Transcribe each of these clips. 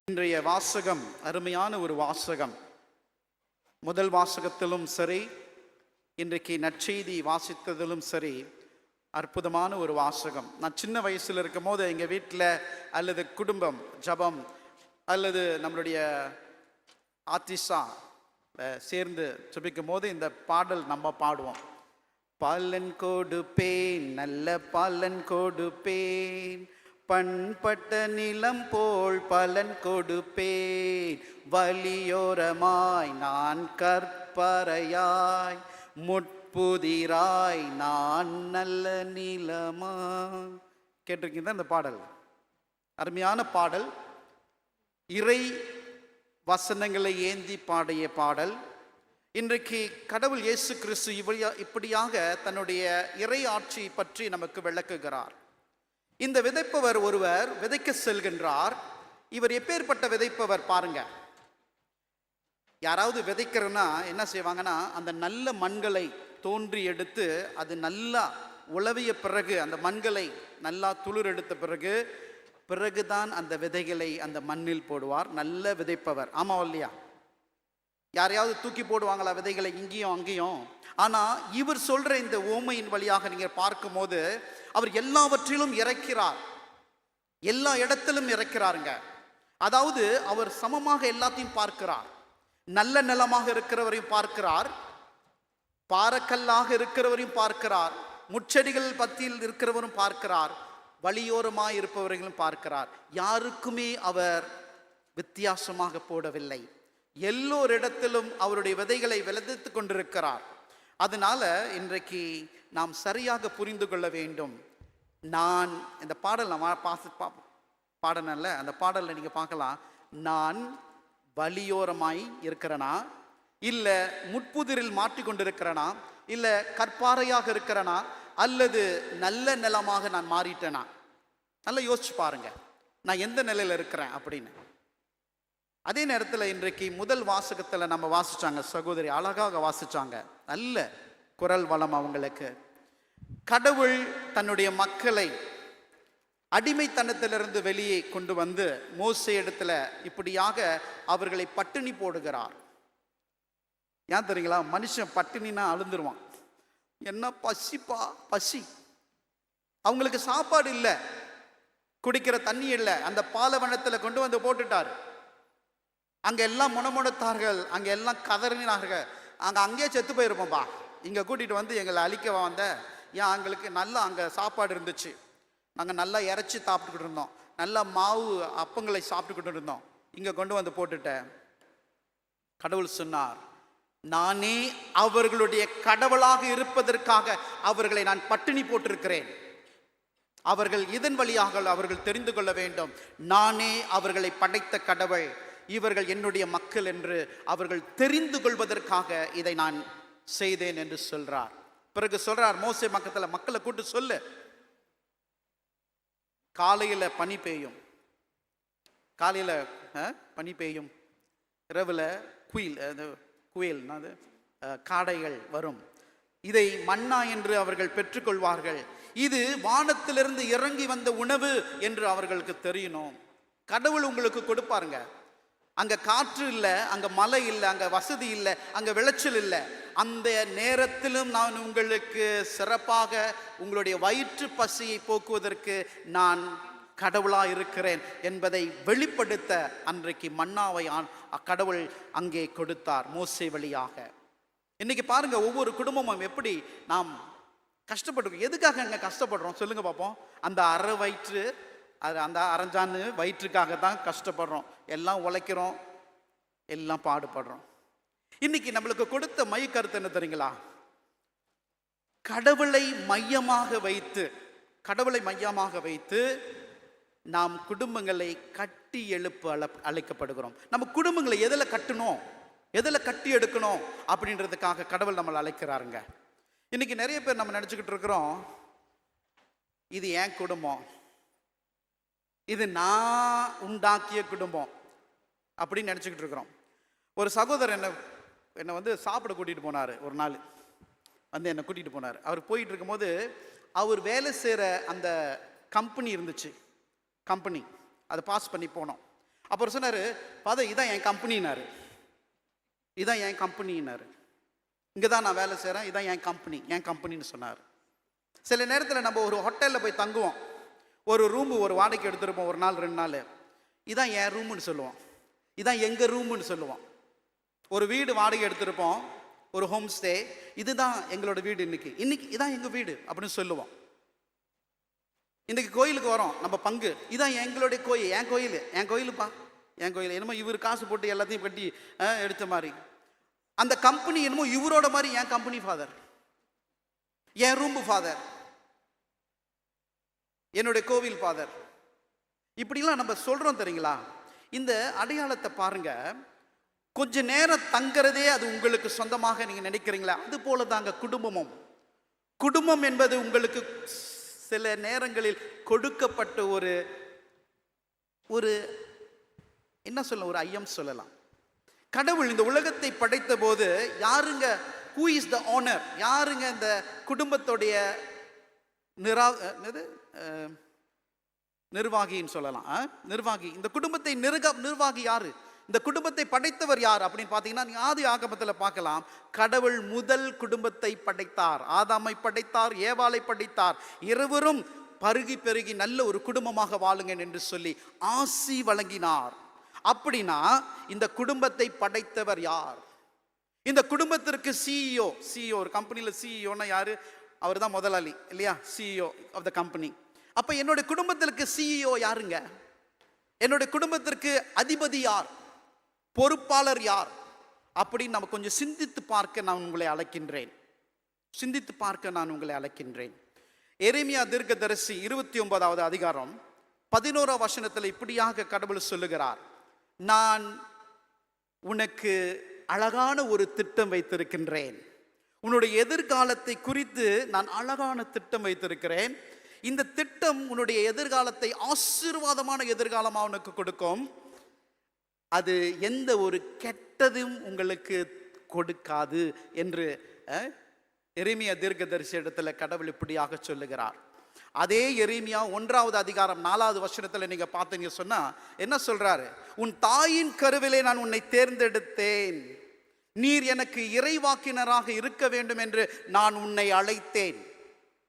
இன்றைய வாசகம் அருமையான ஒரு வாசகம். முதல் வாசகத்திலும் சரி, இன்றைக்கு நற்செய்தி வாசித்ததிலும் சரி, அற்புதமான ஒரு வாசகம். நான் சின்ன வயசில் இருக்கும் போது எங்கள் வீட்டில் அல்லது குடும்பம் ஜபம் அல்லது நம்மளுடைய ஆத்திசா சேர்ந்து ஜபிக்கும் போது இந்த பாடல் நம்ம பாடுவோம். பலன் கொடுப்பேன், நல்ல பலன் கொடுப்பேன், பண்பட்ட நிலம் போல் பலன் கொடுப்பேன், வலியோரமாய் நான் கற்பறையாய், முட்புதிராய் நான் நல்ல நிலமா. கேட்டிருக்கீங்க இந்த பாடல்? அருமையான பாடல். இறை வசனங்களை ஏந்தி பாடிய பாடல். இன்றைக்கு கடவுள் இயேசு கிறிஸ்து இப்படியாக தன்னுடைய இறை ஆட்சி பற்றி நமக்கு விளக்குகிறார். இந்த விதைப்பவர் ஒருவர் விதைக்க செல்கின்றார். இவர் எப்பேற்பட்ட விதைப்பவர் பாருங்க. யாராவது விதைக்கிறன்னா என்ன செய்வாங்கன்னா, அந்த நல்ல மண்களை தோன்றி எடுத்து அது நல்லா உழவிய பிறகு, அந்த மண்களை நல்லா துளிர் எடுத்த பிறகுதான் அந்த விதைகளை அந்த மண்ணில் போடுவார். நல்ல விதைப்பவர். ஆமா இல்லையா? யாரையாவது தூக்கி போடுவாங்களா விதைகளை இங்கேயும் அங்கேயும்? ஆனா இவர் சொல்ற இந்த ஓமையின் வழியாக நீங்க பார்க்கும் போது அவர் எல்லாவற்றிலும் இறைக்கிறார், எல்லா இடத்திலும் இறைக்கிறாருங்க. அதாவது அவர் சமமாக எல்லாத்தையும் பார்க்கிறார். நல்ல நிலமாக இருக்கிறவரையும் பார்க்கிறார், பாறைக்கல்லாக இருக்கிறவரையும் பார்க்கிறார், முச்செடிகள் பத்தியில் இருக்கிறவரும் பார்க்கிறார், வழியோரமாய் இருப்பவர்களும் பார்க்கிறார். யாருக்குமே அவர் வித்தியாசமாக போடவில்லை. எல்லோரிடத்திலும் அவருடைய விதைகளை விளைவித்துக் கொண்டிருக்கிறார். அதனால இன்றைக்கு நாம் சரியாக புரிந்து கொள்ள வேண்டும். நான் இந்த பாடல் பாடல அந்த பாடலில் நீங்க பார்க்கலாம். நான் வழியோரமாய் இருக்கிறனா, இல்ல முட்புதிரில் மாட்டிக்கொண்டிருக்கிறனா, இல்ல கற்பாறையாக இருக்கிறனா, அல்லது நல்ல நிலமாக நான் மாறிட்டேனா? நல்லா யோசிச்சு பாருங்க, நான் எந்த நிலையில இருக்கிறேன் அப்படின்னு. அதே நேரத்தில் இன்றைக்கு முதல் வாசகத்தில் நம்ம வாசிச்சாங்க, சகோதரி அழகாக வாசிச்சாங்க, நல்ல குரல் வளம் அவங்களுக்கு. கடவுள் தன்னுடைய மக்களை அடிமைத்தனத்திலிருந்து வெளியே கொண்டு வந்து மோசே இடத்துல இப்படியாக அவர்களை பட்டினி போடுகிறார். ஏன் தெரியுங்களா? மனுஷன் பட்டினினா அழுந்துருவான். என்ன பசிப்பா பசி. அவங்களுக்கு சாப்பாடு இல்லை, குடிக்கிற தண்ணி இல்லை. அந்த பாலைவனத்தில் கொண்டு வந்து போட்டுட்டாரு. அங்க எல்லாம் முணமுணத்தார்கள், அங்க எல்லாம் கதறினார்கள். அங்கேயே செத்து போயிருப்போம்பா, இங்க கூட்டிட்டு வந்து எங்களை அழிக்க வந்த. ஏன்? எங்களுக்கு நல்லா அங்க சாப்பாடு இருந்துச்சு, நாங்க நல்லா இறைச்சி சாப்பிட்டுக்கிட்டு இருந்தோம், நல்லா மாவு அப்பங்களை சாப்பிட்டுக்கிட்டு இருந்தோம், இங்க கொண்டு வந்து போட்டுட்டேன். கடவுள் சொன்னார், நானே அவர்களுடைய கடவுளாக இருப்பதற்காக அவர்களை நான் பட்டினி போட்டிருக்கிறேன். அவர்கள் இதன் வழியாக அவர்கள் தெரிந்து கொள்ள வேண்டும், நானே அவர்களை படைத்த கடவுள், இவர்கள் என்னுடைய மக்கள் என்று அவர்கள் தெரிந்து கொள்வதற்காக இதை நான் செய்தேன் என்று சொல்றார். பிறகு சொல்றார், மோசே மக்களை கூட்டு சொல்லு, காலையில பனி பெய்யும், காலையில பனி பெய்யும், இரவுல குயில் காடைகள் வரும், இதை மன்னா என்று அவர்கள் பெற்றுக்கொள்வார்கள், இது வானத்திலிருந்து இறங்கி வந்த உணவு என்று அவர்களுக்கு தெரியணும். கடவுள் உங்களுக்கு கொடுப்பாருங்க. அங்க காற்று இல்லை, அங்க மழை இல்லை, அங்க வசதி இல்லை, அங்க விளைச்சல் இல்லை. அந்த நேரத்திலும் நான் உங்களுக்கு சிறப்பாக உங்களுடைய வயிற்று பசியை போக்குவதற்கு நான் கடவுளா இருக்கிறேன் என்பதை வெளிப்படுத்த அன்றைக்கு மன்னாவை கடவுள் அங்கே கொடுத்தார் மோசே வழியாக. இன்னைக்கு பாருங்க, ஒவ்வொரு குடும்பமும் எப்படி நாம் கஷ்டப்பட்டு. எதுக்காக அங்க கஷ்டப்படுறோம் சொல்லுங்க பார்ப்போம்? அந்த அரை வயிற்று, அந்த அரைஞ்சான்னு வயிற்றுக்காக தான் கஷ்டப்படுறோம், எல்லாம் உழைக்கிறோம், எல்லாம் பாடுபடுறோம். இன்னைக்கு நம்மளுக்கு கொடுத்த மை கருத்து என்ன தெரியுங்களா? கடவுளை மையமாக வைத்து நாம் குடும்பங்களை கட்டி எழுப்ப அழைக்கப்படுகிறோம். நம்ம குடும்பங்களை எதில் கட்டணும், எதில் கட்டி எடுக்கணும் அப்படின்றதுக்காக கடவுள் நம்மளை அழைக்கிறாருங்க. இன்னைக்கு நிறைய பேர் நம்ம நினைச்சுக்கிட்டு இருக்கிறோம், இது என் குடும்பம், இது நான் உண்டாக்கிய குடும்பம் அப்படின்னு நினச்சிக்கிட்டு இருக்கிறோம். ஒரு சகோதரர் என்னை வந்து சாப்பிட கூட்டிகிட்டு போனார். ஒரு நாள் வந்து என்னை கூட்டிகிட்டு போனார். அவர் போயிட்டு இருக்கும்போது அவர் வேலை செய்கிற அந்த கம்பெனி இருந்துச்சு, அதை பாஸ் பண்ணி போனோம். அப்புறம் சொன்னார், ஃபாதர் இதான் என் கம்பெனினாரு. இதான் என் கம்பெனின்னாரு. இங்கே தான் நான் வேலை செய்கிறேன், இதான் என் கம்பெனின்னு சொன்னார். சில நேரத்தில் நம்ம ஒரு ஹோட்டலில் போய் தங்குவோம், ஒரு ரூமு ஒரு வாடகைக்கு எடுத்துருப்போம், ஒரு நாள் 2 நாள். இதான் என் ரூமுன்னு சொல்லுவோம், இதான் எங்கள் ரூமுன்னு சொல்லுவோம். ஒரு வீடு வாடகை எடுத்திருப்போம், ஒரு ஹோம் ஸ்டே, இதுதான் எங்களோட வீடு, இன்னைக்கு இதான் எங்கள் வீடு அப்படின்னு சொல்லுவோம். இன்னைக்கு கோயிலுக்கு வரோம், நம்ம பங்கு, இதான் எங்களுடைய கோயில், என் கோயிலுப்பா, என் கோயில். என்னமோ இவர் காசு போட்டு எல்லாத்தையும் கட்டி எடுத்த மாதிரி. அந்த கம்பெனி என்னமோ இவரோட மாதிரி, என் கம்பெனி ஃபாதர், என் ரூம்பு ஃபாதர், என்னுடைய கோவில் ஃபாதர். இப்படிலாம் நம்ம சொல்றோம் தெரியுங்களா? இந்த அடையாளத்தை பாருங்க. கொஞ்ச நேரம் தங்கிறதே அது உங்களுக்கு சொந்தமாக நீங்க நினைக்கிறீங்களா? அது போல தாங்க குடும்பமும். குடும்பம் என்பது உங்களுக்கு சில நேரங்களில் கொடுக்கப்பட்ட ஒரு என்ன சொல்ல, ஒரு ஐயம் சொல்லலாம். கடவுள் இந்த உலகத்தை படைத்த போது யாருங்க, ஹூ இஸ் த ஓனர், யாருங்க இந்த குடும்பத்துடைய நிர்வாகின்னு சொல்லலாம். நிர்வாகி, இந்த குடும்பத்தை நிர்வாகி யாரு, இந்த குடும்பத்தை படைத்தவர் யார் அப்படின்னு பார்த்தீங்கன்னா, ஆதி ஆகமத்தில் பார்க்கலாம். கடவுள் முதல் குடும்பத்தை படைத்தார், ஆதாமை படைத்தார், ஏவாளை படைத்தார். இருவரும் பருகி பெருகி நல்ல ஒரு குடும்பமாக வாழுங்க என்று சொல்லி ஆசி வழங்கினார். அப்படின்னா இந்த குடும்பத்தை படைத்தவர் யார்? இந்த குடும்பத்திற்கு சிஇஓ, ஒரு கம்பெனியில் சிஇஓன்னா யாரு? அவர் தான் முதலாளி இல்லையா, சிஇஓ ஆஃப் த கம்பெனி. அப்ப என்னுடைய குடும்பத்திற்கு சிஇஓ யாருங்க? என்னுடைய குடும்பத்திற்கு அதிபதி யார், பொறுப்பாளர் யார் அப்படின்னு நம்ம கொஞ்சம் சிந்தித்து பார்க்க நான் உங்களை அழைக்கின்றேன். எரேமியா தீர்க்கதரிசி 29வது அதிகாரம் 11வது வசனத்தில் இப்படியாக கடவுள் சொல்லுகிறார், நான் உனக்கு அழகான ஒரு திட்டம் வைத்திருக்கின்றேன். உன்னுடைய எதிர்காலத்தை குறித்து நான் அழகான திட்டம் வைத்திருக்கிறேன். இந்த திட்டம் உன்னுடைய எதிர்காலத்தை ஆசீர்வாதமான எதிர்காலமாக உனக்கு கொடுக்கும். அது எந்த ஒரு கெட்டதும் உங்களுக்கு கொடுக்காது என்று எரேமியா தீர்க்கதரிசி இடத்துல கடவுள் இப்படியாக சொல்லுகிறார். அதே எரேமியா 1வது அதிகாரம் 4வது வசனத்தில் நீங்க பார்த்தீங்க சொன்னா என்ன சொல்றாரு? உன் தாயின் கருவிலே நான் உன்னை தேர்ந்தெடுத்தேன், நீர் எனக்கு இறைவாக்கினராக இருக்க வேண்டும் என்று நான் உன்னை அழைத்தேன்.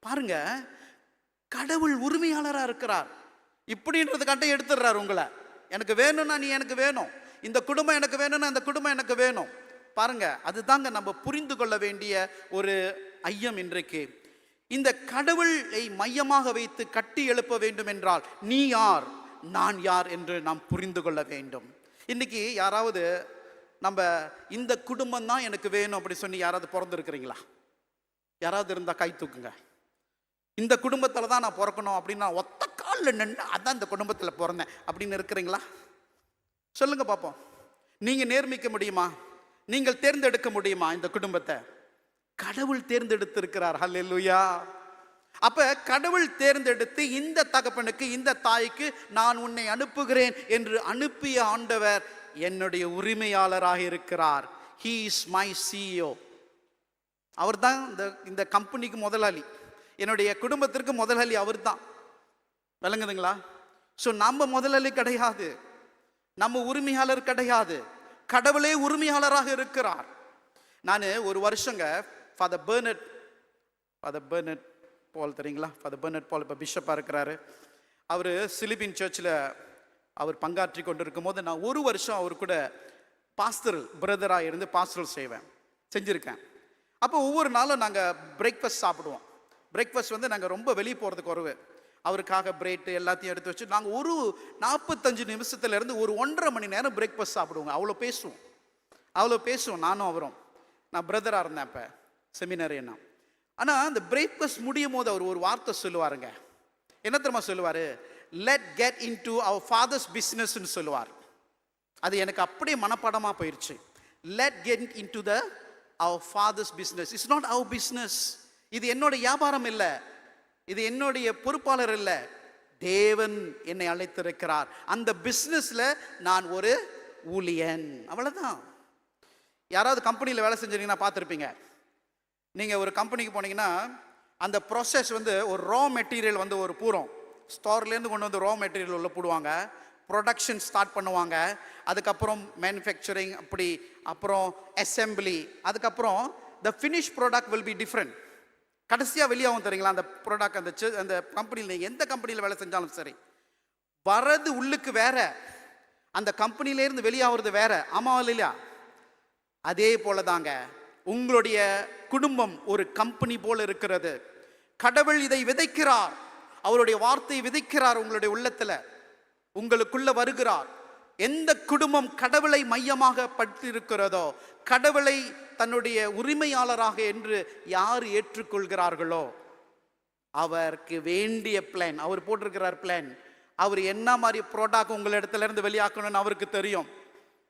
பாருங்க, கடவுள் உரிமையாளராக இருக்கிறார். இப்படின்றது கட்டை எடுத்துடுறாரு. உங்களை எனக்கு வேணும்னா நீ எனக்கு வேணும், இந்த குடும்பம் எனக்கு வேணும்னா இந்த குடும்பம் எனக்கு வேணும். பாருங்க, அதுதாங்க நம்ம புரிந்து கொள்ள வேண்டிய ஒரு ஐயம் இன்றைக்கு. இந்த கடவுளை மையமாக வைத்து கட்டி எழுப்ப வேண்டும் என்றால் நீ யார், நான் யார் என்று நாம் புரிந்து கொள்ள வேண்டும். இன்னைக்கு யாராவது நம்ம இந்த குடும்பம் தான் எனக்கு வேணும் அப்படி சொல்லி யாராவது பிறந்திருக்கிறீங்களா? யாராவது இருந்தா கை தூக்குங்க. இந்த குடும்பத்துல தான் நான் பிறக்கணும் அப்படின்னு நான் ஒத்த காலில் நின்று அதான் இந்த குடும்பத்தில் பிறந்தேன் அப்படின்னு இருக்கிறீங்களா? சொல்லுங்க பார்ப்போம். நீங்க நேர்மிக்க முடியுமா? நீங்கள் தேர்ந்தெடுக்க முடியுமா இந்த குடும்பத்தை? கடவுள் தேர்ந்தெடுத்திருக்கிறார். ஹல்லேலூயா. அப்ப கடவுள் தேர்ந்தெடுத்து இந்த தகப்பனுக்கு இந்த தாய்க்கு நான் உன்னை அனுப்புகிறேன் என்று அனுப்பிய ஆண்டவர் என்னுடைய உரிமையாளராக இருக்கிறார். He is my CEO. அவர் தான் இந்த கம்பெனிக்கு முதலாளி, என்னுடைய குடும்பத்திற்கு முதலாளி அவர் தான். விளங்குதுங்களா? ஸோ நம்ம முதலாளி கிடையாது, நம்ம உரிமையாளர் கிடையாது, கடவுளே உரிமையாளராக இருக்கிறார். நான் ஒரு வருஷங்க ஃபாதர் பெர்னட் பால் தெரியுங்களா? ஃபாதர் பெர்னட் பால் இப்போ பிஷப்பாக இருக்கிறாரு. அவர் சிலிபின் சர்ச்சில் அவர் பங்காற்றி கொண்டு இருக்கும் போது நான் ஒரு வருஷம் அவர் கூட பாஸ்டரல் பிரதராக இருந்து பாஸ்டரல் செஞ்சுருக்கேன். அப்போ ஒவ்வொரு நாளும் நாங்கள் பிரேக்ஃபாஸ்ட் சாப்பிடுவோம். பிரேக்ஃபாஸ்ட் வந்து நாங்கள் ரொம்ப வெளியே போகிறதுக்கு வருவேன். அவருக்காக பிரெட்டு எல்லாத்தையும் எடுத்து வச்சு நாங்கள் ஒரு 45 நிமிஷத்துலேருந்து ஒரு 1.5 மணி நேரம் பிரேக்ஃபாஸ்ட் சாப்பிடுவோங்க. அவ்வளோ பேசுவோம் நானும் அவரும். நான் பிரதராக இருந்தேன் அப்போ செமினரின்னா. ஆனால் அந்த பிரேக்ஃபாஸ்ட் முடியும் போது அவர் ஒரு வார்த்தை சொல்லுவாருங்க. என்ன தெரியுமா சொல்லுவார்? Let get in to our father's பிஸ்னஸ்ன்னு சொல்லுவார். அது எனக்கு அப்படியே மனப்பாடமாக போயிடுச்சு. Let get in to our father's business. It's not our business. இது என்னோட வியாபாரம் இல்லை, இது என்னுடைய பொறுப்பாளர் இல்லை, தேவன் என்னை அழைத்திருக்கிறார். அந்த பிஸ்னஸ்ல நான் ஒரு ஊழியன், அவ்வளவுதான். யாராவது கம்பெனியில் வேலை செஞ்சீங்கன்னா பார்த்துருப்பீங்க. நீங்கள் ஒரு கம்பெனிக்கு போனீங்கன்னா அந்த ப்ராசஸ் வந்து ஒரு ரா மெட்டீரியல் வந்து ஒரு பூரம் ஸ்டோர்லேருந்து கொண்டு வந்து ரா மெட்டீரியல் உள்ள போடுவாங்க. ப்ரொடக்ஷன் ஸ்டார்ட் பண்ணுவாங்க, அதுக்கப்புறம் மேனுஃபேக்சரிங், அப்படி அப்புறம் அசெம்பிளி, அதுக்கப்புறம் த finish product will be different. கடைசியாக வெளியாகும் தெரியுங்களா அந்த ப்ராடக்ட். அந்த கம்பெனியில் நீங்கள் எந்த கம்பெனியில் வேலை செஞ்சாலும் சரி, வரது உள்ளுக்கு வேற, அந்த கம்பெனிலேருந்து வெளியாகிறது வேற. ஆமா இல்லையா? அதே போல தாங்க உங்களுடைய குடும்பம் ஒரு கம்பெனி போல இருக்கிறது. கடவுள் இதை விதைக்கிறார், அவருடைய வார்த்தையை விதைக்கிறார் உங்களுடைய உள்ளத்துல, உங்களுக்குள்ள வருகிறார். எந்த குடும்பம் கடவுளை மையமாக பட்டிருக்கிறதோ, கடவுளை தன்னுடைய உரிமையாளராக என்று யார் ஏற்றுக்கொள்கிறார்களோ, அவருக்கு வேண்டிய பிளான் அவர் போட்டிருக்கிறார். பிளான் அவர் என்ன மாதிரி ப்ராடக்ட் உங்கள் இடத்துல இருந்து வெளியாக்கணும்னு அவருக்கு தெரியும்.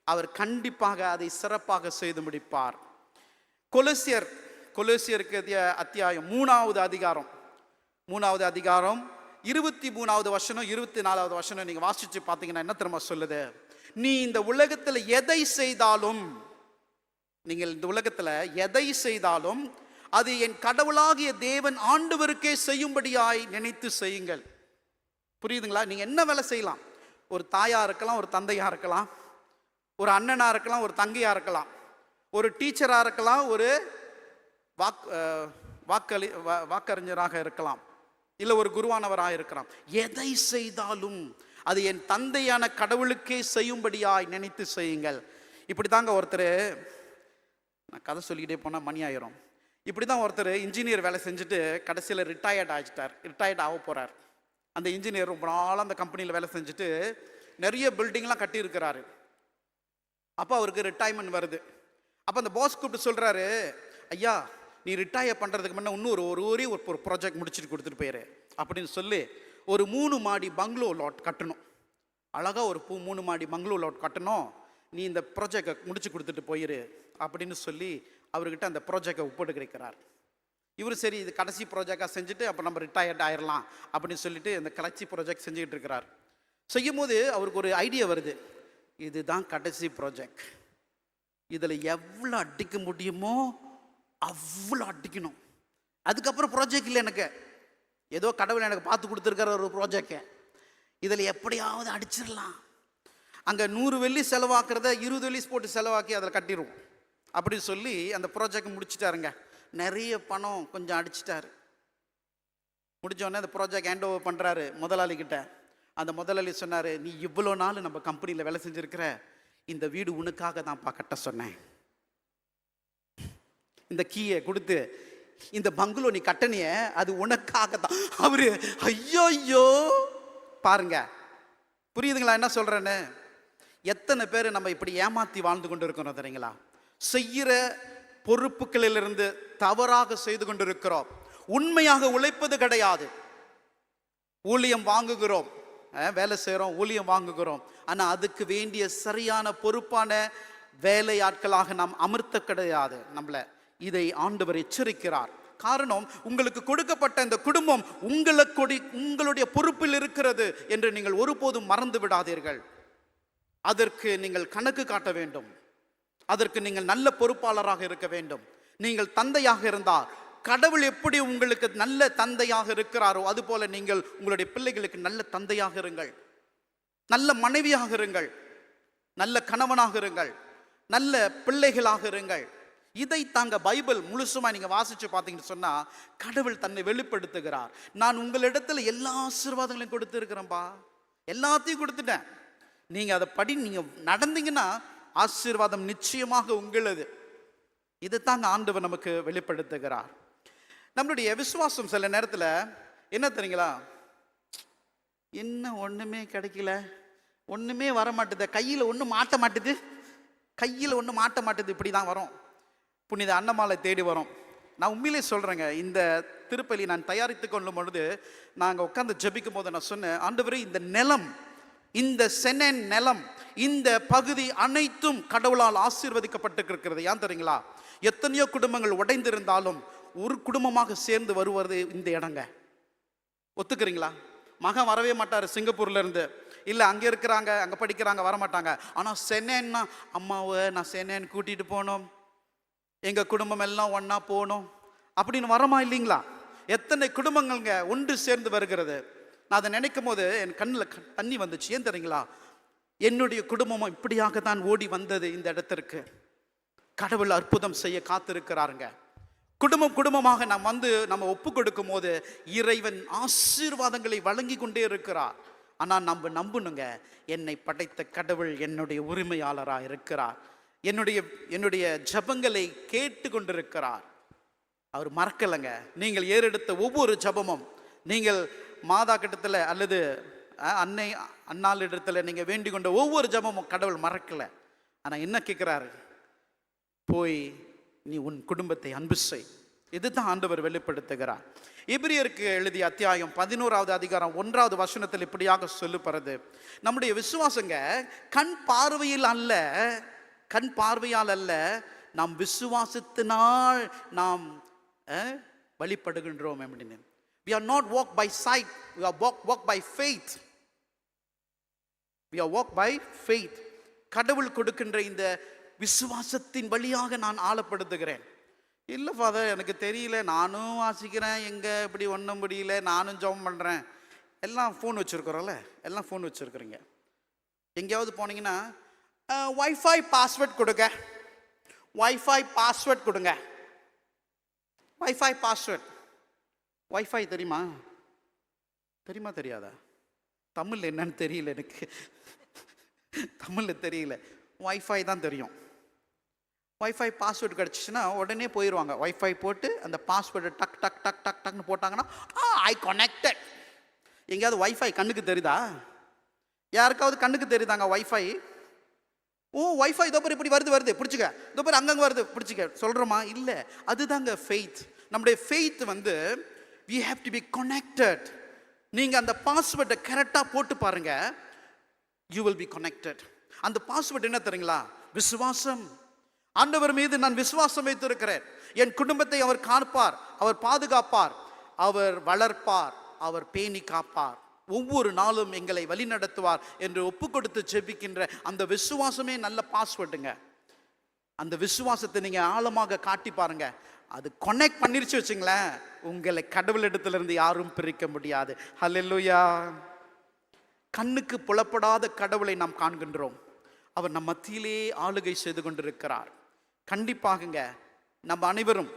அவர் கண்டிப்பாக அதை சிறப்பாக செய்து முடிப்பார். கொலோசியருக்கு அத்தியாயம் 3வது அதிகாரம் 23வது வசனம் 24வது வசனம் நீங்க வாசிச்சு பார்த்தீங்கன்னா என்ன தெரியுமா சொல்லுது? நீ இந்த உலகத்துல எதை செய்தாலும், நீங்கள் இந்த உலகத்துல எதை செய்தாலும் அது என் கடவுளாகிய தேவன் ஆண்டவருக்கே செய்யும்படியாய் நினைத்து செய்யுங்கள். புரியுதுங்களா? நீங்க என்ன வேலை செய்யலாம், ஒரு தாயா இருக்கலாம், ஒரு தந்தையா இருக்கலாம், ஒரு அண்ணனா இருக்கலாம், ஒரு தங்கையா இருக்கலாம், ஒரு டீச்சரா இருக்கலாம், ஒரு வாக்கறிஞராக இருக்கலாம், இல்லை ஒரு குருவானவராக இருக்கலாம். எதை செய்தாலும் அது என் தந்தையான கடவுளுக்கே செய்யும்படியாய் நினைத்து செய்யுங்கள். இப்படி தாங்க ஒருத்தர், நான் கதை சொல்லிக்கிட்டே போனால் மணி ஆயிரும். இப்படி தான் ஒருத்தர் இன்ஜினியர் வேலை செஞ்சுட்டு கடைசியில் ரிட்டையர்ட் ஆக போகிறார். அந்த இன்ஜினியர் ரொம்ப நாள் அந்த கம்பெனியில் வேலை செஞ்சுட்டு நிறைய பில்டிங்லாம் கட்டியிருக்கிறாரு. அப்போ அவருக்கு ரிட்டையர்மெண்ட் வருது. அப்போ அந்த பாஸ் கூப்பிட்டு சொல்கிறாரு, ஐயா நீ ரிட்டையர் பண்ணுறதுக்கு முன்னே இன்னும் ஒரு ப்ராஜெக்ட் முடிச்சுட்டு கொடுத்துட்டு போயிரு அப்படின்னு சொல்லி ஒரு 3 மாடி பங்களோ லாட் கட்டணும். அழகாக ஒரு 3 மாடி பங்களோ லாட் கட்டணும், நீ இந்த ப்ராஜெக்டை முடிச்சு கொடுத்துட்டு போயிரு அப்படின்னு சொல்லி அவர்கிட்ட அந்த ப்ராஜெக்டை ஒப்புட்டு கிடைக்கிறார். இவர் சரி இது கடைசி ப்ராஜெக்டாக செஞ்சுட்டு அப்போ நம்ம ரிட்டையர்ட் ஆயிடலாம் அப்படின்னு சொல்லிட்டு இந்த கடைசி ப்ராஜெக்ட் செஞ்சுக்கிட்டு இருக்கிறார். செய்யும் போது அவருக்கு ஒரு ஐடியா வருது, இதுதான் கடைசி ப்ராஜெக்ட், இதில் எவ்வளோ அடிக்க முடியுமோ அவ்வளோ அடிக்கணும். அதுக்கப்புறம் ப்ராஜெக்ட் இல்லை, எனக்கு ஏதோ கடவுள் எனக்கு பார்த்து கொடுத்துருக்கிற ஒரு ப்ராஜெக்ட், இதில் எப்படியாவது அடிச்சிடலாம். அங்கே 100 வெள்ளி செலவாக்குறத 20 வெள்ளி போட்டு செலவாக்கி அதில் கட்டிடுவோம் அப்படின்னு சொல்லி அந்த ப்ராஜெக்ட் முடிச்சுட்டாருங்க. நிறைய பணம் கொஞ்சம் அடிச்சிட்டாரு. முடிஞ்சோடனே அந்த ப்ராஜெக்ட் ஹேண்ட் ஓவர் பண்ணுறாரு முதலாளி கிட்ட. அந்த முதலாளி சொன்னார், நீ இவ்வளோ நாள் நம்ம கம்பெனியில் வேலை செஞ்சுருக்கிற, இந்த வீடு உனக்காக தான்ப்பா கட்ட சொன்னேன். இந்த கீயை கொடுத்து இந்த பங்களோ நீ கட்டணிய, அது உனக்காக தான். அவரு ஐயோ பாருங்க, புரியுதுங்களா என்ன சொல்றேன்னு? எத்தனை பேர் நம்ம இப்படி ஏமாத்தி வாழ்ந்து கொண்டு இருக்கிறோம் தெரியுங்களா? செய்கிற பொறுப்புகளிலிருந்து தவறாக செய்து கொண்டிருக்கிறோம். உண்மையாக உழைப்பது கிடையாது. ஊழியம் வாங்குகிறோம், வேலை செய்கிறோம், ஊழியம் வாங்குகிறோம், ஆனால் அதுக்கு வேண்டிய சரியான பொறுப்பான வேலையாட்களாக நாம் அமர்த்த கிடையாது நம்மளை. இதை ஆண்டவர் எச்சரிக்கிறார். காரணம், உங்களுக்கு கொடுக்கப்பட்ட இந்த குடும்பம் உங்களுடைய பொறுப்பில் இருக்கிறது என்று நீங்கள் ஒருபோதும் மறந்து விடாதீர்கள். அதற்கு நீங்கள் கணக்கு காட்ட வேண்டும். அதற்கு நீங்கள் நல்ல பொறுப்பாளராக இருக்க வேண்டும். நீங்கள் தந்தையாக இருந்தால் கடவுள் எப்படி உங்களுக்கு நல்ல தந்தையாக இருக்கிறாரோ அதுபோல நீங்கள் உங்களுடைய பிள்ளைகளுக்கு நல்ல தந்தையாக இருங்கள், நல்ல மனைவியாக இருங்கள், நல்ல கணவனாக இருங்கள், நல்ல பிள்ளைகளாக இருங்கள். இதை தாங்க பைபிள் முழுசுமா நீங்க வாசிச்சு பார்த்தீங்கன்னு சொன்னா கடவுள் தன்னை வெளிப்படுத்துகிறார். நான் உங்களிடத்துல எல்லா ஆசீர்வாதங்களையும் கொடுத்து இருக்கிறேன்பா, எல்லாத்தையும் கொடுத்துட்டேன், நீங்க அதை படி நீங்க நடந்தீங்கன்னா ஆசீர்வாதம் நிச்சயமாக உங்களது. இது தாங்க ஆண்டவர் நமக்கு வெளிப்படுத்துகிறார். நம்மளுடைய விசுவாசம் சில நேரத்தில் என்ன தெரியுங்களா, என்ன ஒன்றுமே கிடைக்கல, ஒன்றுமே வர மாட்டுது, கையில் ஒன்றும் மாட்ட மாட்டுது, இப்படி தான் வரும். புனித அன்னமாலை தேடி வரும். நான் உண்மையிலே சொல்கிறேங்க, இந்த திருப்பலி நான் தயாரித்து கொள்ளும் பொழுது நாங்கள் உட்காந்து ஜெபிக்கும் போது நான் சொன்னேன், ஆண்டவரே இந்த நிலம், இந்த செனன் நிலம், இந்த பகுதி அனைத்தும் கடவுளால் ஆசீர்வதிக்கப்பட்டிருக்கிறது. ஏன் தெரியுங்களா? எத்தனையோ குடும்பங்கள் உடைந்திருந்தாலும் ஒரு குடும்பமாக சேர்ந்து வருவது இந்த இடங்க. ஒத்துக்கிறீங்களா? மகன் வரவே மாட்டார் சிங்கப்பூர்ல இருந்து, இல்லை அங்கே இருக்கிறாங்க, அங்கே படிக்கிறாங்க, வரமாட்டாங்க. ஆனால் சென்னேன்னா அம்மாவை நான் சென்னேன்னு கூட்டிகிட்டு போகணும், எங்கள் குடும்பம் எல்லாம் ஒன்றா போகணும் அப்படின்னு வரமா இல்லைங்களா? எத்தனை குடும்பங்கள்ங்க ஒன்று சேர்ந்து வருகிறது. நான் அதை நினைக்கும் போது என் கண்ணில் தண்ணி வந்துச்சு. ஏன் தெரியுங்களா? என்னுடைய குடும்பமும் இப்படியாக தான் ஓடி வந்தது இந்த இடத்திற்கு. கடவுள் அற்புதம் செய்ய காத்திருக்கிறாருங்க. குடும்பமாக நாம் நம்ம ஒப்பு கொடுக்கும் போது இறைவன் ஆசீர்வாதங்களை வழங்கி கொண்டே இருக்கிறார். ஆனால் நம்ம நம்பணுங்க, என்னை படைத்த கடவுள் என்னுடைய உரிமையாளராக இருக்கிறார். என்னுடைய ஜபங்களை கேட்டு கொண்டிருக்கிறார். அவர் மறக்கலைங்க. நீங்கள் ஏறெடுத்த ஒவ்வொரு ஜபமும், நீங்கள் மாதா கிட்டத்தில் அல்லது அண்ணாள் இடத்துல நீங்கள் வேண்டிக் கொண்ட ஒவ்வொரு ஜபமும் கடவுள் மறக்கலை. ஆனால் என்ன கேட்குறாரு? போய் நீ உன் குடும்பத்தை அன்பு செய். இதுதான் ஆண்டவர் வெளிப்படுத்துகிறார். எபிரியருக்கு எழுதிய அத்தியாயம் 11வது அதிகாரம் 1வது வசனத்தில் இப்படியாக சொல்லப்படுறது, நம்முடைய விசுவாசங்க கண் பார்வையால் அல்ல, நாம் விசுவாசத்தினால் நாம் வழிபடுகின்றோம் அப்படின்னு. We are not walk by sight, we are walk by faith. We are walk by faith. கடவுள் கொடுக்கின்ற இந்த விசுவாசத்தின் வழியாக நான் ஆளப்படுத்துகிறேன். இல்லை ஃபாதர், எனக்கு தெரியல, நானும் வாசிக்கிறேன், எங்கே இப்படி ஒன்றும் முடியல, நானும் ஜெபம் பண்ணுறேன். எல்லாம் ஃபோன் வச்சுருக்குறோம்ல, எல்லாம் ஃபோன் வச்சுருக்குறீங்க. எங்கேயாவது போனீங்கன்னா வைஃபை பாஸ்வேர்ட் கொடுங்க, வைஃபை பாஸ்வேர்ட் கொடுங்க. வைஃபை பாஸ்வேர்ட், வைஃபை தெரியுமா தெரியாதா? தமிழ் என்னன்னு தெரியல எனக்கு, தமிழில் தெரியல, வைஃபை தான் தெரியும். வைஃபை பாஸ்வேர்டு கிடச்சிச்சின்னா உடனே போயிடுவாங்க. வைஃபை போட்டு அந்த பாஸ்வேர்டு டக் டக் டக் டக் டக்னு போட்டாங்கன்னா ஐ கனெக்டட். எங்கேயாவது வைஃபை கண்ணுக்கு தெரியுதா? யாருக்காவது கண்ணுக்கு தெரியுதாங்க வைஃபை? வைஃபை இதோ பேர் இப்படி வருது பிடிச்சிக்க, இதோ பேர் அங்கங்கே வருது பிடிச்சிக்க சொல்கிறோமா? இல்லை. அதுதாங்க ஃபெய்த். நம்முடைய faith we have to be connected. நீங்கள் அந்த பாஸ்வேர்டை கரெக்டாக போட்டு பாருங்க, you will be connected. அந்த பாஸ்வேர்டு என்ன தெரியுங்களா? விசுவாசம். ஆண்டவர் மீது நான் விசுவாசம் வைத்திருக்கிறேன். என் குடும்பத்தை அவர் காப்பார், அவர் பாதுகாப்பார், அவர் வளர்ப்பார், அவர் பேணி காப்பார், ஒவ்வொரு நாளும் எங்களை வழி நடத்துவார் என்று ஒப்பு கொடுத்து ஜெபிக்கின்ற அந்த விசுவாசமே நல்ல பாஸ்வேர்டுங்க. அந்த விசுவாசத்தை நீங்கள் ஆழமாக காட்டி பாருங்க. அது கனெக்ட் பண்ணிருச்சு வச்சுங்களேன், உங்களை கடவுளிடத்திலிருந்து யாரும் பிரிக்க முடியாது. ஹல்லேலூயா. கண்ணுக்கு புலப்படாத கடவுளை நாம் காண்கின்றோம். அவர் நம் மத்தியிலே ஆளுகை செய்து கொண்டிருக்கிறார். கண்டிப்பாகங்க நம்ம அனைவரும்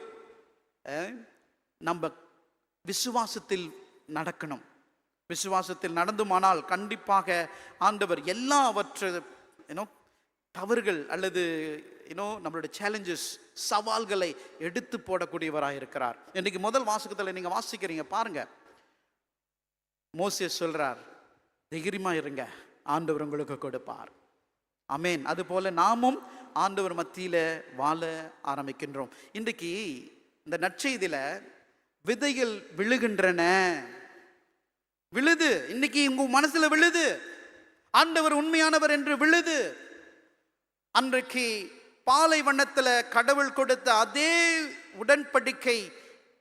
நம்ம விசுவாசத்தில் நடக்கணும். விசுவாசத்தில் நடந்துமானால் கண்டிப்பாக ஆண்டவர் எல்லாவற்றையும் தவறுகள் அல்லது நம்மளுடைய சேலஞ்சஸ், சவால்களை எடுத்து போடக்கூடியவராக இருக்கிறார். இன்னைக்கு முதல் வாசகத்தில் நீங்க வாசிக்கிறீங்க பாருங்க, மோசே சொல்றார், தைரியமா இருங்க, ஆண்டவர் உங்களுக்கு கொடுப்பார். ஆமென். அதுபோல நாமும் ஆண்டவர் மத்தியில வாழ ஆரம்பிக்கின்றோம். இன்றைக்கு இந்த நற்செய்தியில விதைகள் விழுகின்றன, விழுது. இன்னைக்கு உங்க மனசுல விழுது, ஆண்டவர் உண்மையானவர் என்று விழுது. அன்றைக்கு பாலைவனத்துல கடவுள் கொடுத்த அதே உடன்படிக்கை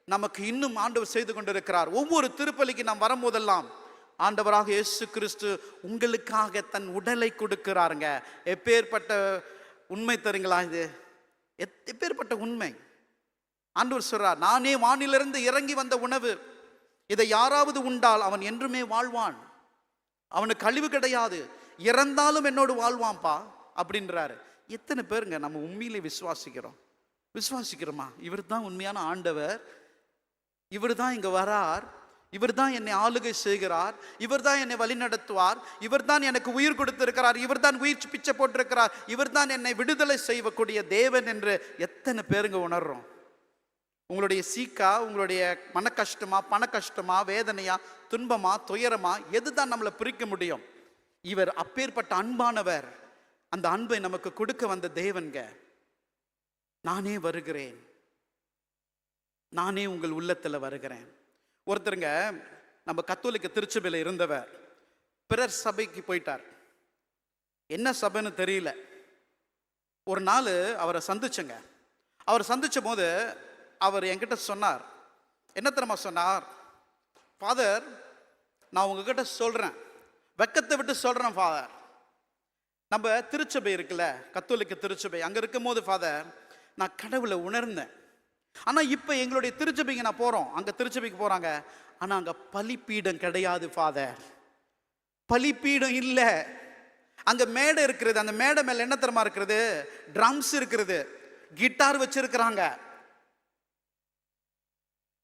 நமக்கு இன்னும் ஆண்டவர் செய்து கொண்டிருக்கிறார். ஒவ்வொரு திருப்பலிக்கு நாம் வரும்போதெல்லாம் ஆண்டவராக இயேசு கிறிஸ்து உங்களுக்காக தன் உடலை கொடுக்கிறாருங்க. எப்பேற்பட்ட உண்மை தெரியுங்களா? இது எப்பேற்பட்ட உண்மை. ஆண்டவர் சொல்றார், நானே வானிலிருந்து இறங்கி வந்த உணவு, இதை யாராவது உண்டால் அவன் என்றுமே வாழ்வான், அவனுக்கு அழிவு கிடையாது, இறந்தாலும் என்னோடு வாழ்வான்பா அப்படின்றாரு. எத்தனை பேருங்க நம்ம உண்மையிலே விசுவாசிக்கிறோமா? இவர் தான் உண்மையான ஆண்டவர், இவர் தான் இங்க வரார், இவர் தான் என்னை ஆளுகை செய்கிறார், இவர் தான் என்னை வழி நடத்துவார், இவர் தான் எனக்கு உயிர் கொடுத்திருக்கிறார், இவர் தான் உயிர் பிச்சை போட்டிருக்கிறார், இவர் தான் என்னை விடுதலை செய்யக்கூடிய தேவன் என்று எத்தனை பேருங்க உணர்றோம்? உங்களுடைய சீக்கா, உங்களுடைய மன கஷ்டமா, பண கஷ்டமா, வேதனையா, துன்பமா, துயரமா, எதுதான் நம்மளை பிரிக்க முடியும்? இவர் அப்பேற்பட்ட அன்பானவர். அந்த அன்பை நமக்கு கொடுக்க வந்த தேவன்க. நானே வருகிறேன், நானே உங்கள் உள்ளத்துல வருகிறேன். ஒருத்தருங்க நம்ம கத்தோலிக்க திருச்சபையில் இருந்தவர் பிறர் சபைக்கு போயிட்டார். என்ன சபைன்னு தெரியல. ஒரு நாள் அவரை சந்திச்சங்க. அவர் சந்திச்ச போது அவர் என்கிட்ட சொன்னார், என்ன தெரியுமா சொன்னார்? ஃபாதர், நான் உங்ககிட்ட சொல்றேன், வெக்கத்தை விட்டு சொல்றேன் ஃபாதர். நம்ம திருச்சபை இருக்குல்ல, கத்தோலிக்க திருச்சபை, அங்க இருக்கும் போது ஃபாதர் நான் கடவுளை உணர்ந்தேன். ஆனா இப்ப எங்களுடைய திருச்சபைக்கு நான் போறோம், அங்க திருச்சபைக்கு போறாங்க, ஆனா அங்க பலிப்பீடம் கிடையாது ஃபாதர், பலிப்பீடம் இல்லை. அங்க மேடை இருக்கிறது, அந்த மேடை மேல என்ன தெரியுமா இருக்கிறது? ட்ரம்ஸ் இருக்கிறது, கிட்டார் வச்சிருக்கிறாங்க,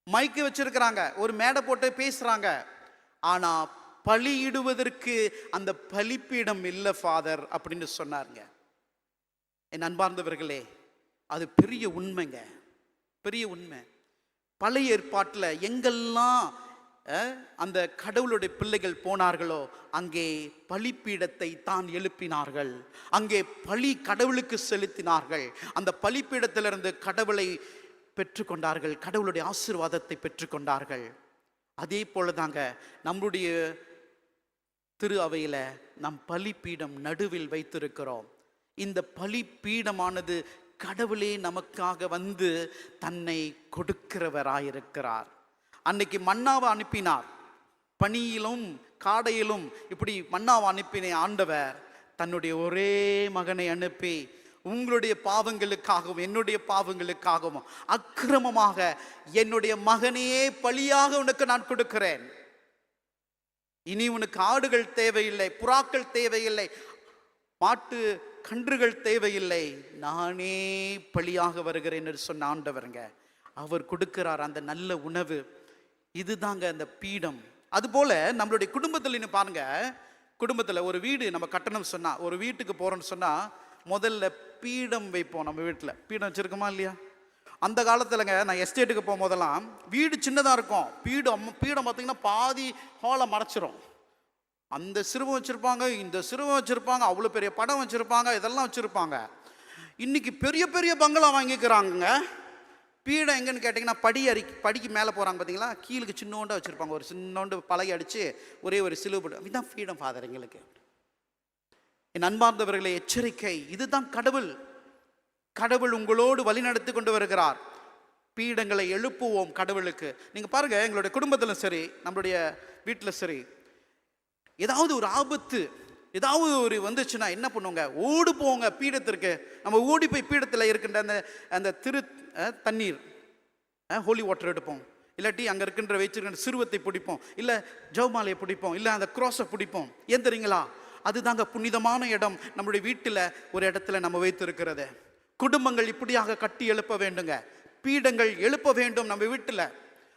மைக்கு வச்சிருக்கிறாங்க, ஒரு மேடை போட்டு பேசுறாங்க. ஆனா பலியிடுவதற்கு அந்த பலிப்பீடம் இல்லை ஃபாதர் அப்படின்னு சொன்னாருங்க. என் அன்பார்ந்தவர்களே, அது பெரிய உண்மைங்க, பெரிய உண்மை. பழைய ஏற்பாட்டில் எங்கெல்லாம் அந்த கடவுளுடைய பிள்ளைகள் போனார்களோ அங்கே பலிப்பீடத்தை தான் எழுப்பினார்கள், அங்கே பலி கடவுளுக்கு செலுத்தினார்கள். அந்த பலிப்பீடத்திலிருந்து கடவுளை பெற்றுக்கொண்டார்கள், கடவுளுடைய ஆசீர்வாதத்தை பெற்றுக்கொண்டார்கள். அதே போல தாங்க நம்முடைய திரு அவையில நம் பலிப்பீடம் நடுவில் வைத்திருக்கிறோம். இந்த பலிப்பீடமானது கடவுளே நமக்காக வந்து தன்னை கொடுக்கிறவராயிருக்கிறார். அன்னைக்கு மன்னாவை அனுப்பினார், பனியிலும் காடையிலும் இப்படி மன்னாவை அனுப்பின ஆண்டவர் தன்னுடைய ஒரே மகனை அனுப்பி உங்களுடைய பாவங்களுக்காகவும் என்னுடைய பாவங்களுக்காகவும் அக்கிரமமாக என்னுடைய மகனையே பலியாக உனக்கு நான் கொடுக்கிறேன். இனி உனக்கு ஆடுகள் தேவையில்லை, புறாக்கள் தேவையில்லை, மாட்டு கன்றுகள் தேவையில்லை, நானே பலியாக வருகிறேன் என்று சொன்ன ஆண்டவருங்க. அவர் கொடுக்கிறார் அந்த நல்ல உணவு. இதுதாங்க அந்த பீடம். அதுபோல நம்மளுடைய குடும்பத்தில் பாருங்க, குடும்பத்தில் ஒரு வீடு நம்ம கட்டணும் சொன்னா, ஒரு வீட்டுக்கு போறோம்னு சொன்னா முதல்ல பீடம் வைப்போம். நம்ம வீட்டில் பீடம் வச்சிருக்கோமா இல்லையா? அந்த காலத்துலங்க நான் எஸ்டேட்டுக்கு போகும்போதெல்லாம் வீடு சின்னதாக இருக்கும், பீடம் பார்த்தீங்கன்னா பாதி ஹாலை மறைச்சிரும். அந்த சிறுவம் வச்சுருப்பாங்க, இந்த சிறுவம் வச்சுருப்பாங்க, அவ்வளோ பெரிய படம் வச்சுருப்பாங்க, இதெல்லாம் வச்சுருப்பாங்க. இன்றைக்கி பெரிய பெரிய பங்களா வாங்கிக்கிறாங்க. பீடம் எங்கன்னு கேட்டிங்கன்னா படிக்கு மேலே போகிறாங்க பார்த்தீங்களா, கீழுக்கு சின்னோண்டா வச்சுருப்பாங்க, ஒரு சின்னோண்டு பலகை அடித்து ஒரே ஒரு சிலுவை போட்டு, இதுதான் பீடம் ஃபாதர் எங்களுக்கு. என் அன்பார்ந்தவர்களே, எச்சரிக்கை, இதுதான் கடவுள். கடவுள் உங்களோடு வழி நடத்தி கொண்டு வருகிறார். பீடங்களை எழுப்புவோம் கடவுளுக்கு. நீங்கள் பாருங்கள், எங்களுடைய குடும்பத்தில் சரி, நம்மளுடைய வீட்டில் சரி, ஏதாவது ஒரு ஆபத்து ஏதாவது ஒரு வந்துச்சுன்னா என்ன பண்ணுவோங்க? ஓடு போங்க பீடத்திற்கு. நம்ம ஓடி போய் பீடத்தில் இருக்கின்ற அந்த அந்த தண்ணீர் ஹோலி வாட்டர் எடுப்போம், இல்லாட்டி அங்கே இருக்கின்ற வச்சிருக்கின்ற சிறுவத்தை பிடிப்போம், இல்லை ஜவுமாலையை பிடிப்போம், இல்லை அந்த க்ராஸை பிடிப்போம். ஏன் தெரியுங்களா? அதுதாங்க புனிதமான இடம். நம்மளுடைய வீட்டில் ஒரு இடத்துல நம்ம வைத்திருக்கிறது. குடும்பங்கள் இப்படியாக கட்டி எழுப்ப வேண்டுங்க, பீடங்கள் எழுப்ப வேண்டும் நம்ம வீட்டில்.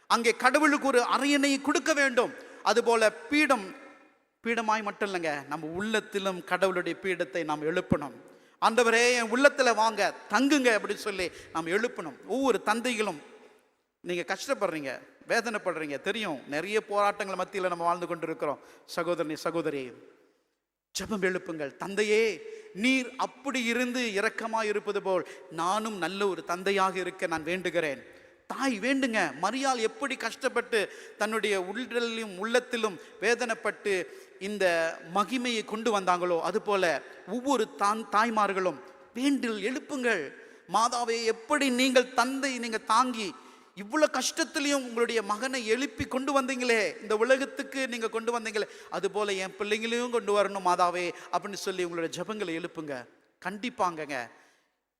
அங்கே கடவுளுக்கு ஒரு அரியணை கொடுக்க வேண்டும். அதுபோல பீடமாய் மட்டும் இல்லைங்க, நம்ம உள்ளத்திலும் கடவுளுடைய பீடத்தை நாம் எழுப்பணும். ஆண்டவரே என் உள்ளத்தில் வாங்க தங்குங்க அப்படின்னு சொல்லி நாம் எழுப்பணும். ஒவ்வொரு தந்தைகளும் நீங்கள் கஷ்டப்படுறீங்க, வேதனைப்படுறீங்க, தெரியும், நிறைய போராட்டங்கள் மத்தியில் நம்ம வாழ்ந்து கொண்டு இருக்கிறோம். சகோதரி ஜெபம் எழுப்புங்கள். தந்தையே, நீர் அப்படி இருந்து இரக்கமாக இருப்பது போல் நானும் நல்ல ஒரு தந்தையாக இருக்க நான் வேண்டுகிறேன். தாய் வேண்டுங்க. மரியாள் எப்படி கஷ்டப்பட்டு தன்னுடைய உடலிலும் உள்ளத்திலும் வேதனைப்பட்டு இந்த மகிமையை கொண்டு வந்தாங்களோ, அதுபோல ஒவ்வொரு தாய்மார்களும் வேண்டில் எழுப்புங்கள். மாதாவை எப்படி நீங்கள் தந்தை நீங்கள் தாங்கி இவ்வளோ கஷ்டத்துலையும் உங்களுடைய மகனை எழுப்பி கொண்டு வந்தீங்களே, இந்த உலகத்துக்கு நீங்கள் கொண்டு வந்தீங்களே, அதுபோல் என் பிள்ளைங்களையும் கொண்டு வரணும் மாதாவே அப்படின்னு சொல்லி உங்களுடைய ஜபங்களை எழுப்புங்க. கண்டிப்பாங்கங்க,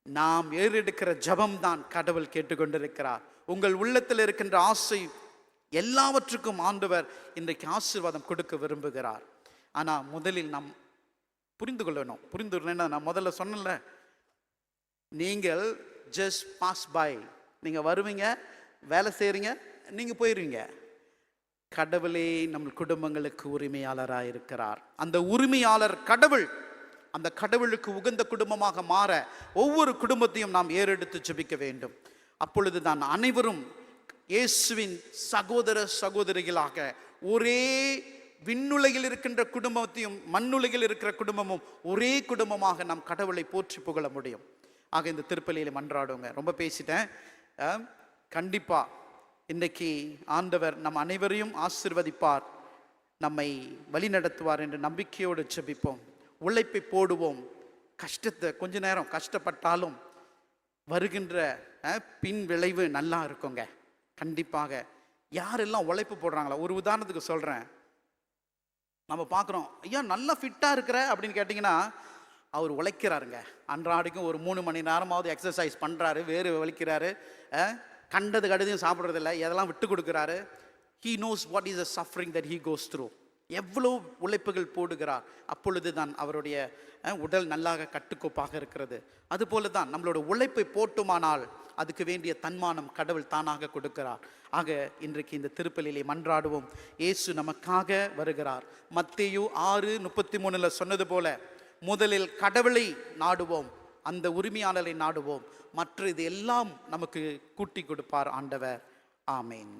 நாம் ஏறெடுக்கிற ஜபம் தான் கடவுள் கேட்டுக்கொண்டிருக்கிறார். உங்கள் உள்ளத்தில் இருக்கின்ற ஆசை எல்லாவற்றுக்கும் ஆண்டவர் இன்றைக்கு ஆசீர்வாதம் கொடுக்க விரும்புகிறார். ஆனால் முதலில் நாம் புரிந்து கொள்ளணும். நான் முதல்ல சொன்னல, நீங்கள் ஜஸ்ட் பாஸ் பை, நீங்கள் வருவீங்க, வேலை செய்கிறீங்க, நீங்கள் போயிடுவீங்க. கடவுளே நம் குடும்பங்களுக்கு உரிமையாளராக இருக்கிறார். அந்த உரிமையாளர் கடவுள். அந்த கடவுளுக்கு உகந்த குடும்பமாக மாற ஒவ்வொரு குடும்பத்தையும் நாம் ஏறெடுத்து ஜெபிக்க வேண்டும். அப்பொழுது தான் அனைவரும் இயேசுவின் சகோதர சகோதரிகளாக ஒரே விண்ணுலகில் இருக்கின்ற குடும்பத்தையும் மண்ணுலகில் இருக்கிற குடும்பமும் ஒரே குடும்பமாக நாம் கடவுளை போற்றி புகழ முடியும். ஆக இந்த திருப்பலியில் மன்றாடுங்க. ரொம்ப பேசிட்டேன். கண்டிப்பா இன்னைக்கு ஆண்டவர் நம் அனைவரையும் ஆசீர்வதிப்பார், நம்மை வழி நடத்துவார் என்று நம்பிக்கையோடு ஜெபிப்போம். உழைப்பை போடுவோம். கஷ்டத்தை கொஞ்ச நேரம் கஷ்டப்பட்டாலும் வருகின்ற பின் விளைவு நல்லா இருக்குங்க. கண்டிப்பாக யாரெல்லாம் உழைப்பு போடுறாங்களா, ஒரு உதாரணத்துக்கு சொல்கிறேன். நம்ம பார்க்குறோம், ஐயா நல்லா ஃபிட்டாக இருக்கிற அப்படின்னு கேட்டிங்கன்னா, அவர் உழைக்கிறாருங்க. அன்றாடிக்கும் ஒரு 3 மணி நேரமாவது எக்ஸசைஸ் பண்ணுறாரு, வேறு வலிக்கிறாரு, கண்டது கடுதையும் சாப்பிட்றதில்ல, எதெல்லாம் விட்டு கொடுக்குறாரு. He knows what is the suffering that he goes through. எவ்வளோ உழைப்புகள் போடுகிறார், அப்பொழுது தான் அவருடைய உடல் நல்லாக கட்டுக்கோப்பாக இருக்கிறது. அதுபோல தான் நம்மளோட உழைப்பை போட்டுமானால் அதுக்கு வேண்டிய தன்மானம் கடவுள் தானாக கொடுக்கிறார். ஆக இன்றைக்கு இந்த திருப்பலியிலே மன்றாடுவோம். இயேசு நமக்காக வருகிறார். மத்தேயு 6:33 சொன்னது போல, முதலில் கடவுளை நாடுவோம், அந்த உரிமையாளரை நாடுவோம், மற்ற இது எல்லாம் நமக்கு கூட்டி கொடுப்பார் ஆண்டவர். ஆமேன்.